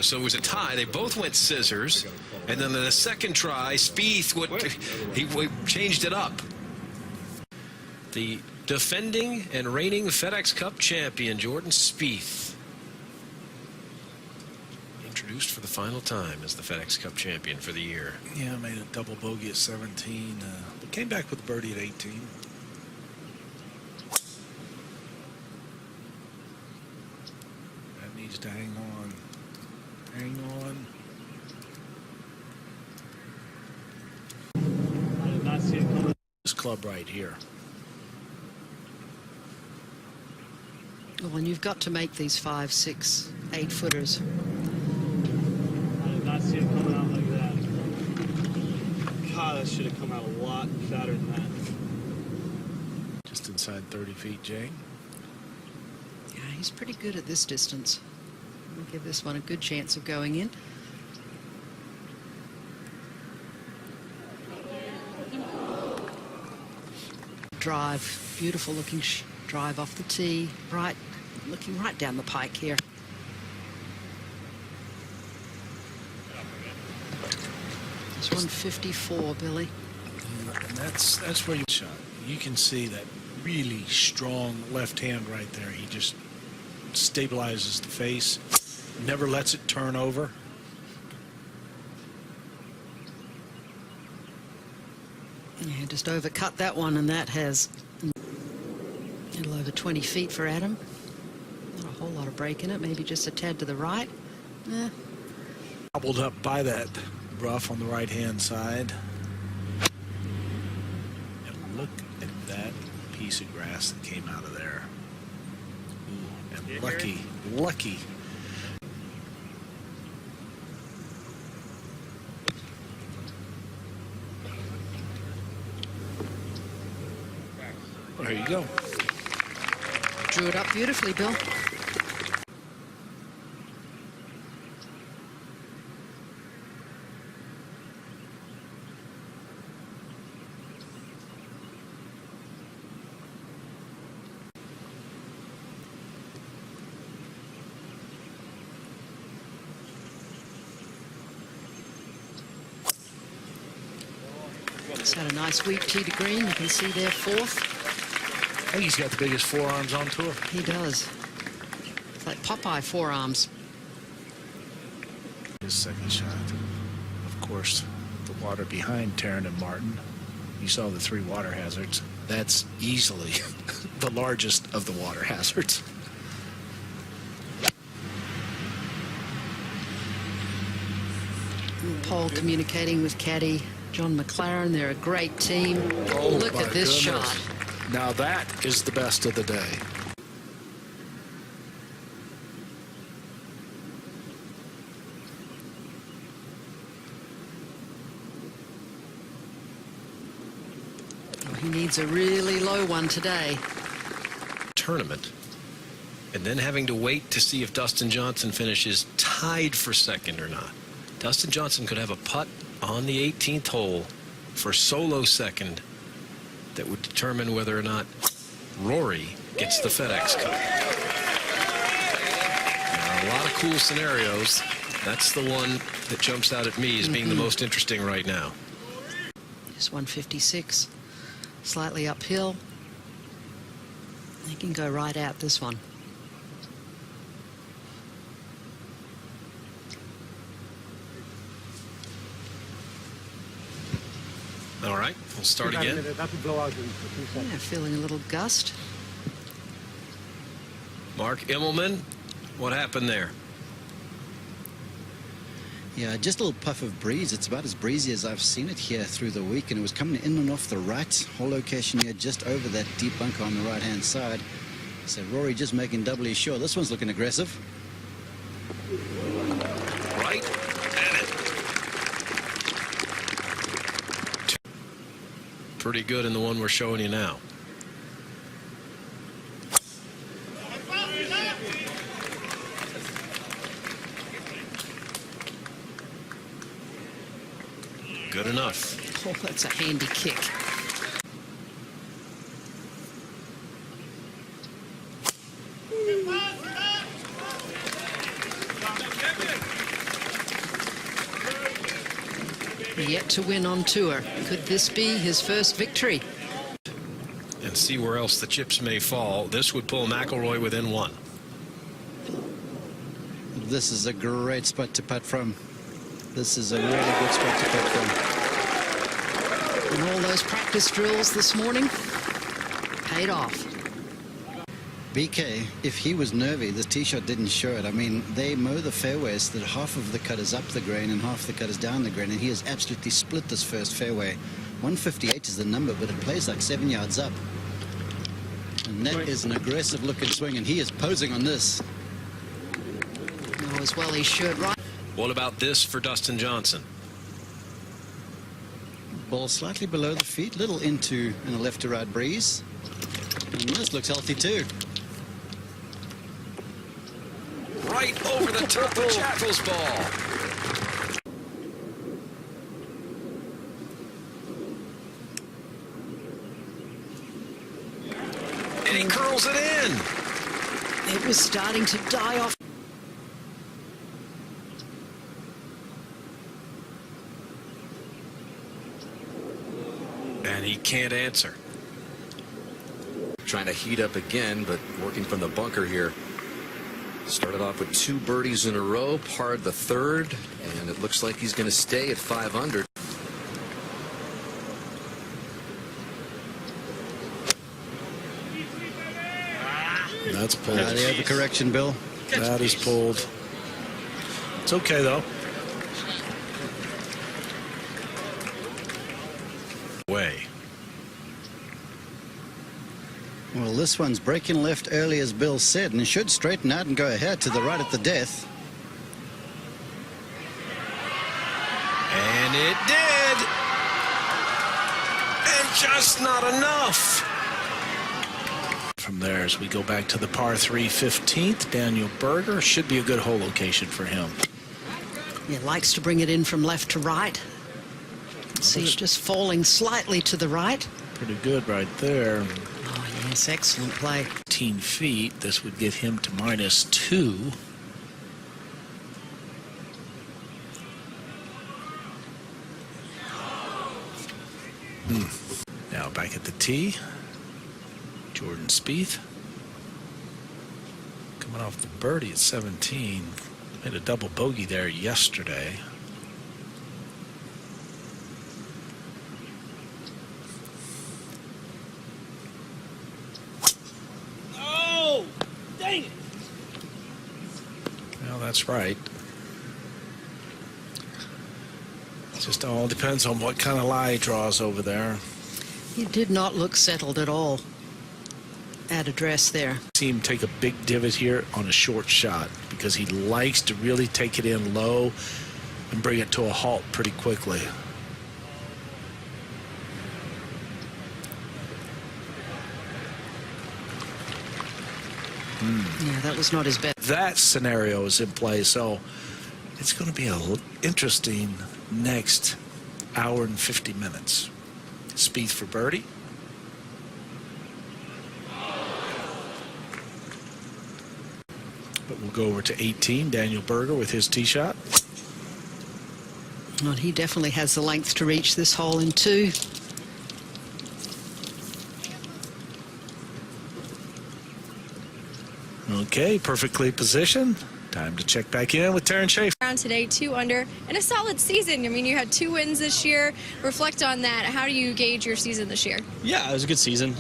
So it was a tie. They both went scissors. And then in the second try, Spieth, he changed it up. The defending and reigning FedEx Cup champion, Jordan Spieth, introduced for the final time as the FedEx Cup champion for the year. Yeah, made a double bogey at 17, but came back with a birdie at 18. That needs to hang on. Hang on. I did not see it coming. This club right here. Well, and you've got to make these 5, 6, 8 footers. I did not see it coming out like that. God, that should have come out a lot fatter than that. Just inside 30 feet, Jay. Yeah, he's pretty good at this distance. We'll give this one a good chance of going in. Drive, beautiful looking drive off the tee, right, looking right down the pike here. It's 154, Billy. And that's where you shot. You can see that really strong left hand right there. He just stabilizes the face, never lets it turn over. Yeah, just overcut that one, and that has a little over 20 feet for Adam. Not a whole lot of break in it, maybe just a tad to the right. Gobbled up by that rough on the right-hand side. And look at that piece of grass that came out of there. Ooh, and lucky. There you go. Drew it up beautifully, Bill. He's had a nice weak tee to green. You can see there, 4th. I think he's got the biggest forearms on tour. He does. It's like Popeye forearms. His second shot. Of course, the water behind Taryn and Martin. You saw the 3 water hazards. That's easily the largest of the water hazards. Paul communicating with caddy John McLaren. They're a great team. Oh, look at this goodness. shot. Now that is the best of the day. Oh, he needs a really low one today. Tournament. And then having to wait to see if Dustin Johnson finishes tied for second or not. Dustin Johnson could have a putt on the 18th hole for solo second that would determine whether or not Rory gets the FedEx Cup. There are a lot of cool scenarios. That's the one that jumps out at me as being the most interesting right now. Just 156, slightly uphill. He can go right out this one. All right, we'll start again. Yeah, feeling a little gust. Mark Immelman, what happened there? Yeah, just a little puff of breeze. It's about as breezy as I've seen it here through the week, and it was coming in and off the right. Whole location here just over that deep bunker on the right-hand side. So Rory just making doubly sure. This one's looking aggressive. Right at it. Pretty good in the one we're showing you now. Good enough. Oh, that's a handy kick. Yet to win on tour. Could this be his first victory? And see where else the chips may fall. This would pull McIlroy within one. This is a great spot to putt from. This is a really good spot to putt from. And all those practice drills this morning paid off. BK, if he was nervy, the tee shot didn't show it. I mean, they mow the fairways that half of the cut is up the green and half the cut is down the green, and he has absolutely split this first fairway. 158 is the number, but it plays like 7 yards up. And that is an aggressive looking swing, and he is posing on this. Oh, as well he should, right? What about this for Dustin Johnson? Ball slightly below the feet, little into and a left to right breeze. And this looks healthy too. Right over the top of Chatfield's ball. And he curls it in. It was starting to die off. And he can't answer. Trying to heat up again, but working from the bunker here. Started off with 2 birdies in a row, parred the third, and it looks like he's going to stay at 5 under. That's pulled. The overcorrection, Bill. That is pulled. It's okay, though. Way. Well, this one's breaking left early, as Bill said, and it should straighten out and go ahead to the right at the death. And it did. And just not enough. From there, as we go back to the par 3 15th, Daniel Berger should be a good hole location for him. He likes to bring it in from left to right. See it just falling slightly to the right. Pretty good right there. Oh, yes, excellent play. 15 feet. This would get him to -2. Now back at the tee. Jordan Spieth. Coming off the birdie at 17. Made a double bogey there yesterday. Oh, dang it. Well, that's right. It just all depends on what kind of lie he draws over there. He did not look settled at all at address there. See him take a big divot here on a short shot because he likes to really take it in low and bring it to a halt pretty quickly. Yeah, that was not his best. That scenario is in play, so it's going to be an interesting next hour and 50 minutes. Spieth for birdie. But we'll go over to 18, Daniel Berger with his tee shot. Well, he definitely has the length to reach this hole in 2. Okay, perfectly positioned. Time to check back in with Taryn Schaefer. Around today, 2 under, and a solid season. I mean, you had 2 wins this year. Reflect on that. How do you gauge your season this year? Yeah, it was a good season.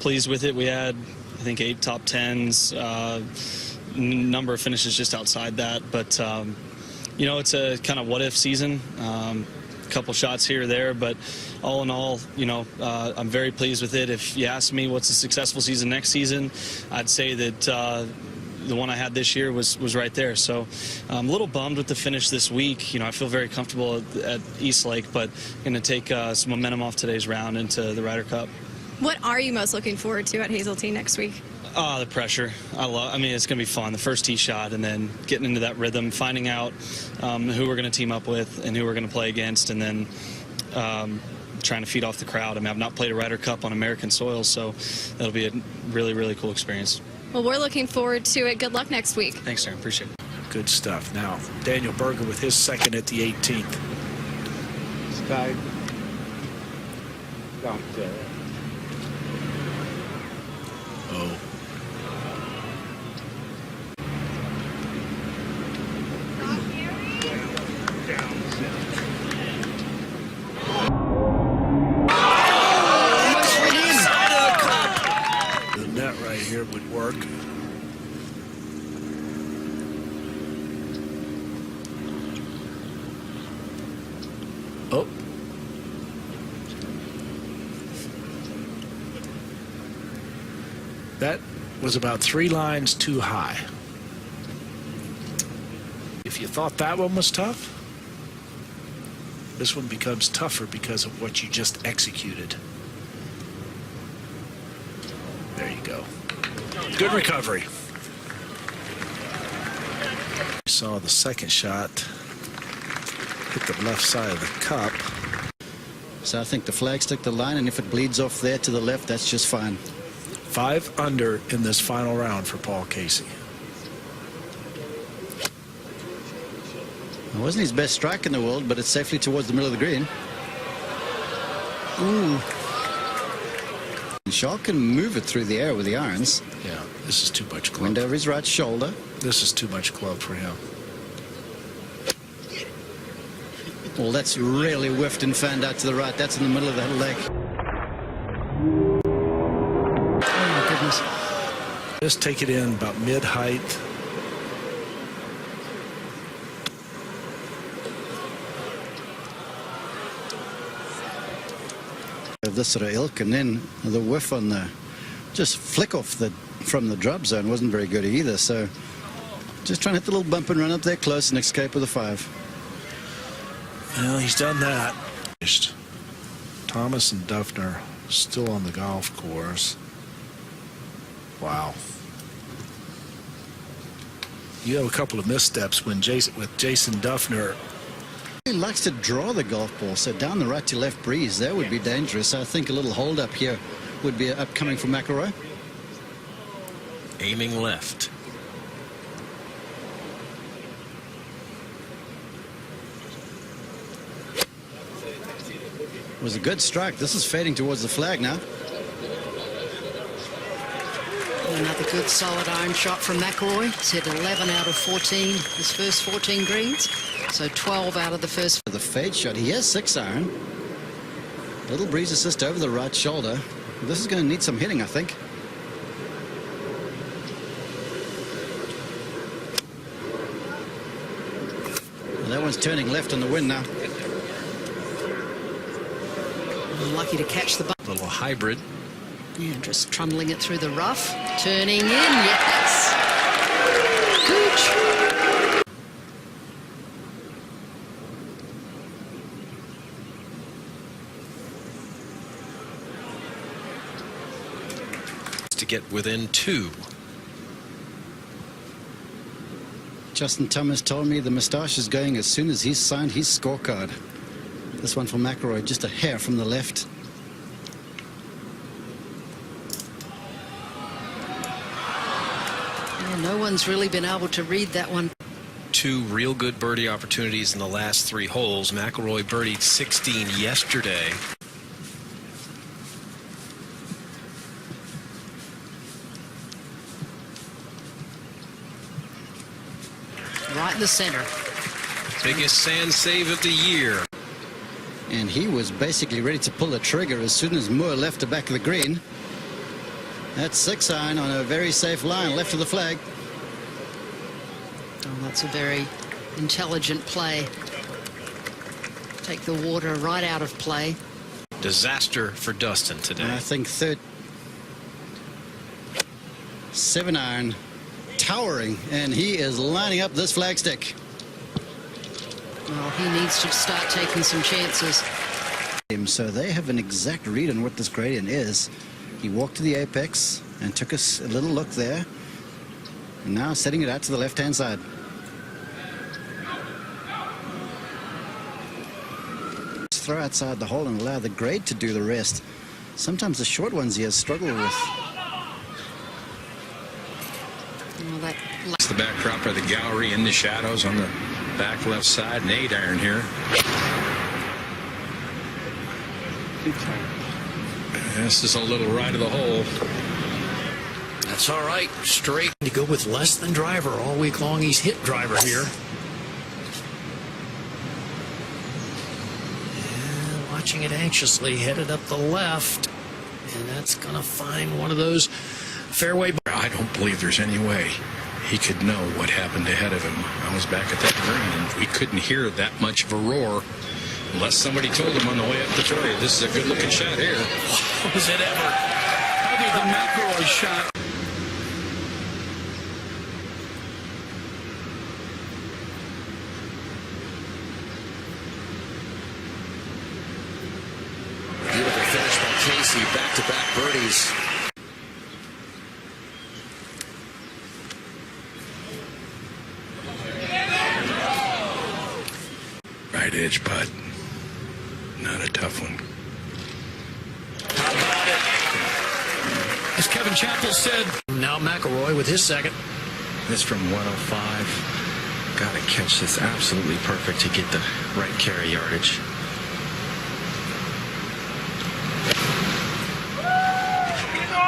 Pleased with it. We had, I think, 8 top 10s, number of finishes just outside that. But, you know, it's a kind of what-if season. Couple shots here or there, but all in all, you know, I'm very pleased with it. If you ask me what's a successful season next season, I'd say that the one I had this year was right there. So I'm a little bummed with the finish this week. You know, I feel very comfortable at East Lake, but going to take some momentum off today's round into the Ryder Cup. What are you most looking forward to at Hazeltine next week? The pressure. I mean, it's going to be fun. The first tee shot and then getting into that rhythm, finding out who we're going to team up with and who we're going to play against, and then trying to feed off the crowd. I mean, I've not played a Ryder Cup on American soil, so that'll be a really, really cool experience. Well, we're looking forward to it. Good luck next week. Thanks, Darren. Appreciate it. Good stuff. Now, Daniel Berger with his second at the 18th. tide. Down there. Oh. The net right here would work. Oh. That was about 3 lines too high. If you thought that one was tough, this one becomes tougher because of what you just executed. There you go. Good recovery. You saw the second shot hit the left side of the cup. So I think the flag stick the line, and if it bleeds off there to the left, that's just fine. 5 under in this final round for Paul Casey. It wasn't his best strike in the world, but it's safely towards the middle of the green. Ooh. Shaw can move it through the air with the irons. Yeah, this is too much club. Wind over his right shoulder. This is too much club for him. Well, that's really whiffed and fanned out to the right. That's in the middle of that leg. Oh, my goodness. Just take it in about mid-height. Of this sort of ilk, and then the whiff on the just flick off from the drop zone wasn't very good either. So just trying to hit the little bump and run up there close and escape with a 5. Well, he's done that. Thomas and Duffner still on the golf course. Wow. You have a couple of missteps when with Jason Duffner. He likes to draw the golf ball, so down the right to left breeze, that would be dangerous. I think a little hold up here would be upcoming for McIlroy. Aiming left. It was a good strike. This is fading towards the flag now. Another good solid iron shot from McIlroy. He's hit 11 out of 14, his first 14 greens. So 12 out of the first. The fade shot, he has 6 iron. Little breeze assist over the right shoulder. This is going to need some hitting, I think. And that one's turning left on the wind now. Lucky to catch the ball. Little hybrid. Yeah, just trundling it through the rough. Turning in, yes. Gooch. To get within 2. Justin Thomas told me the moustache is going as soon as he's signed his scorecard. This one for McIlroy, just a hair from the left. Yeah, no one's really been able to read that one. 2 real good birdie opportunities in the last 3 holes. McIlroy birdied 16 yesterday. Right in the center. Biggest sand save of the year. And he was basically ready to pull the trigger as soon as Moore left the back of the green. That's 6 iron on a very safe line left of the flag. Oh, that's a very intelligent play. Take the water right out of play. Disaster for Dustin today. And I think 7 iron, towering, and he is lining up this flagstick. Well, he needs to start taking some chances. So they have an exact read on what this gradient is. He walked to the apex and took us a little look there. And now setting it out to the left-hand side. Throw outside the hole and allow the grade to do the rest. Sometimes the short ones he has struggled with. Well, It's the backdrop of the gallery in the shadows on the back left side, an 8 iron here. This is a little right of the hole. That's all right. Straight to go with less than driver all week long. He's hit driver here. And watching it anxiously, headed up the left. And that's going to find one of those fairway. I don't believe there's any way he could know what happened ahead of him. I was back at that green, and we couldn't hear that much of a roar unless somebody told him on the way up the fairway, this is a good-looking shot here. Was it ever? How did the McElroy shot? Beautiful finish by Casey. Back-to-back birdies. Right edge putt. Not a tough one. How about it? As Kevin Chappell said, now McElroy with his second. This from 105. Got to catch this absolutely perfect to get the right carry yardage.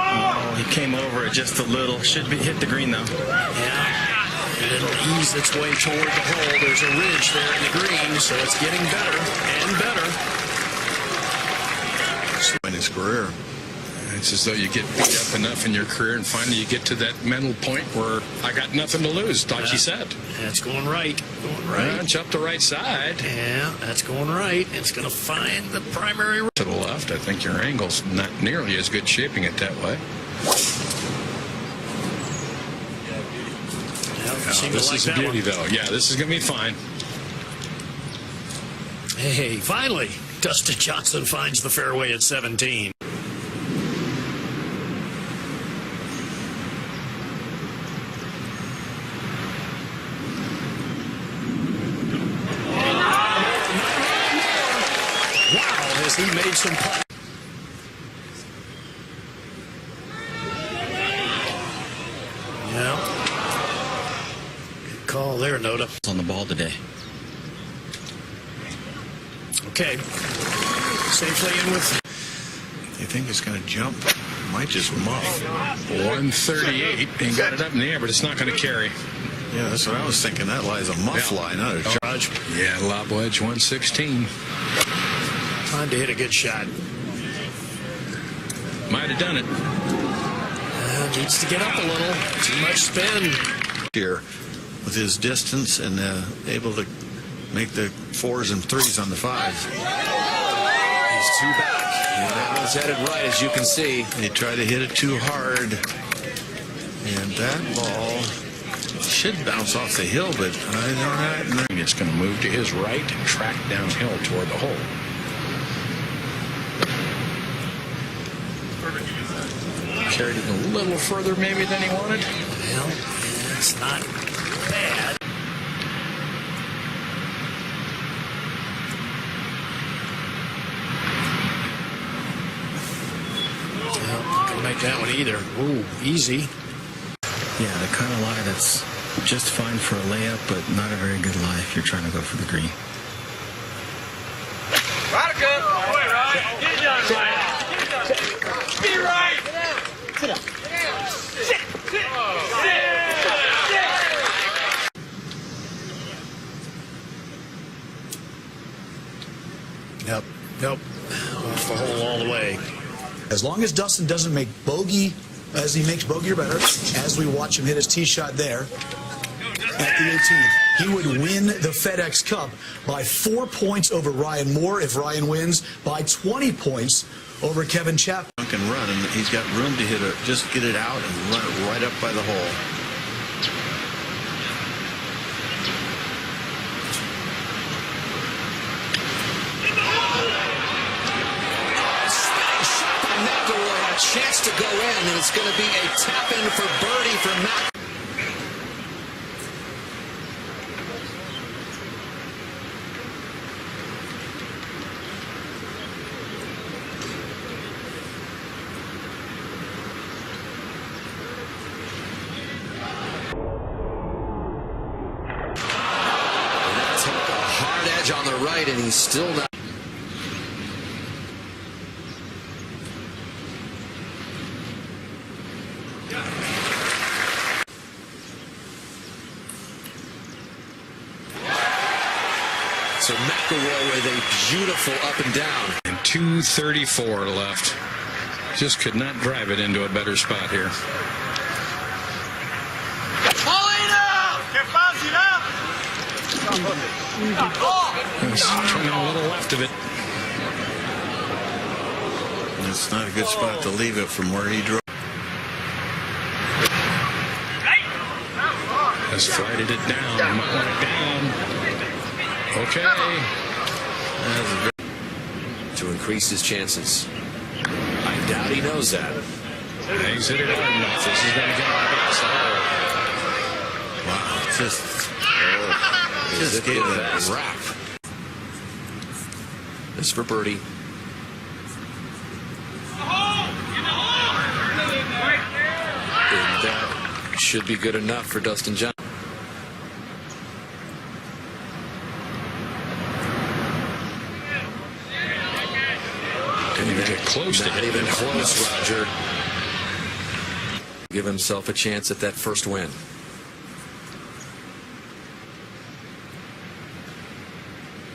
Oh, he came over it just a little. Should be hit the green though. Yeah. And it'll ease its way toward the hole. There's a ridge there in the green, so it's getting better and better. In his career, it's as though you get beat up enough in your career, and finally you get to that mental point where I got nothing to lose, like you said. That's going right. Going right. Punch up the right side. Yeah, that's going right. It's going to find the primary. To the left, I think your angle's not nearly as good shaping it that way. This is a beauty, though. Yeah, this is going to be fine. Hey, finally, Dustin Johnson finds the fairway at 17. Wow, has he made some putts? Yeah. Call there, Noda. On the ball today. Okay. Safely in with. You think it's going to jump? Might just muff. 138 and got it up in the air, but it's not going to carry. Yeah, that's what I was thinking. That lies a muff line, not a charge. Yeah, lob wedge 116. Time to hit a good shot. Might have done it. Needs to get up a little. Too much spin. Here, with his distance and able to make the 4s and 3s on the 5s. He's 2 back. And that was headed right, as you can see. They try to hit it too hard. And that ball should bounce off the hill, but I don't know. It's going to move to his right and track downhill toward the hole. Carried it a little further maybe than he wanted. Well, it's not bad. Well, not gonna make that one either. Ooh, easy. Yeah, the kind of lie that's just fine for a layup, but not a very good lie if you're trying to go for the green. Be right. Sit up. Nope. Off the hole all the way. As long as Dustin doesn't make bogey, as he makes bogey or better, as we watch him hit his tee shot there at the 18th, he would win the FedEx Cup by 4 points over Ryan Moore. If Ryan wins, by 20 points over Kevin Chappell. Can run, and he's got room to hit it. Just get it out and run it right up by the hole. Shot by McElroy, a chance to go in, and it's going to be a tap in for birdie for McElroy. On the right, and he's still not. So McIlroy with a beautiful up and down. And 234 left. Just could not drive it into a better spot here. Turning a little left of it. It's not a good spot to leave it from where he drove. Has flighted it down. Might want it down. Okay. To increase his chances. I doubt he knows that. He's hit it hard enough. This is going to get a base. Just gave it a wrap. This is for birdie. And that should be good enough for Dustin Johnson. Didn't even get close to Not it. even close, Roger. Give himself a chance at that first win.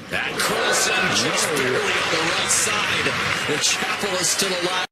That Colson just barely on the right side. The Chapel is still alive.